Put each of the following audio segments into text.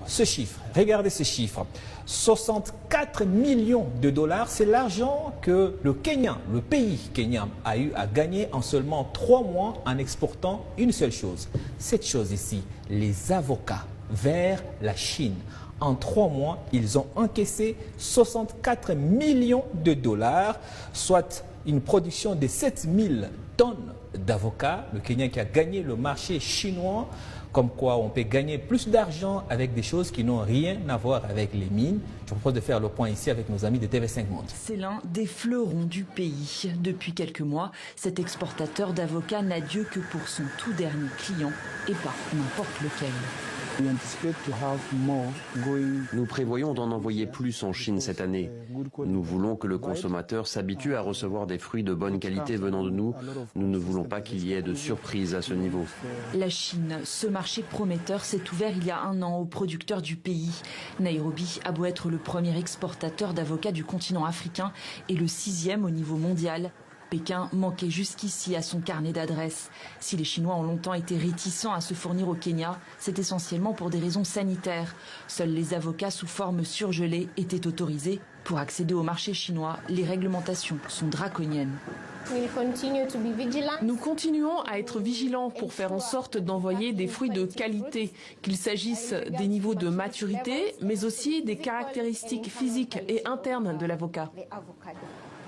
ce chiffre, regardez ce chiffre, 64 millions de dollars, c'est l'argent que le Kenya, le pays Kenya a eu à gagner en seulement 3 mois en exportant une seule chose. Cette chose ici, les avocats vers la Chine. En 3 mois, ils ont encaissé 64 millions de dollars, soit une production de 7000 tonnes d'avocats. Le Kenya qui a gagné le marché chinois, comme quoi on peut gagner plus d'argent avec des choses qui n'ont rien à voir avec les mines. Je vous propose de faire le point ici avec nos amis de TV5 Monde. C'est l'un des fleurons du pays. Depuis quelques mois, cet exportateur d'avocats n'a Dieu que pour son tout dernier client et pas n'importe lequel. Nous prévoyons d'en envoyer plus en Chine cette année. Nous voulons que le consommateur s'habitue à recevoir des fruits de bonne qualité venant de nous. Nous ne voulons pas qu'il y ait de surprises à ce niveau. La Chine, ce marché prometteur s'est ouvert il y a 1 an aux producteurs du pays. Nairobi a beau être le premier exportateur d'avocats du continent africain et le 6e au niveau mondial. Pékin manquait jusqu'ici à son carnet d'adresses. Si les Chinois ont longtemps été réticents à se fournir au Kenya, c'est essentiellement pour des raisons sanitaires. Seuls les avocats sous forme surgelée étaient autorisés. Pour accéder au marché chinois, les réglementations sont draconiennes. Nous continuons à être vigilants pour faire en sorte d'envoyer des fruits de qualité, qu'il s'agisse des niveaux de maturité, mais aussi des caractéristiques physiques et internes de l'avocat.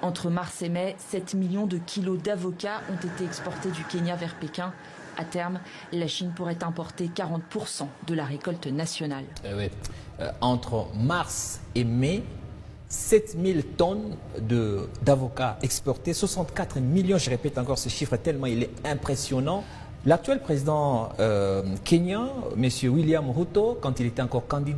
Entre mars et mai, 7 millions de kilos d'avocats ont été exportés du Kenya vers Pékin. À terme, la Chine pourrait importer 40% de la récolte nationale. Entre mars et mai, 7000 tonnes d'avocats exportés, 64 millions, je répète encore ce chiffre tellement il est impressionnant. L'actuel président kenyan, M. William Ruto, quand il était encore candidat,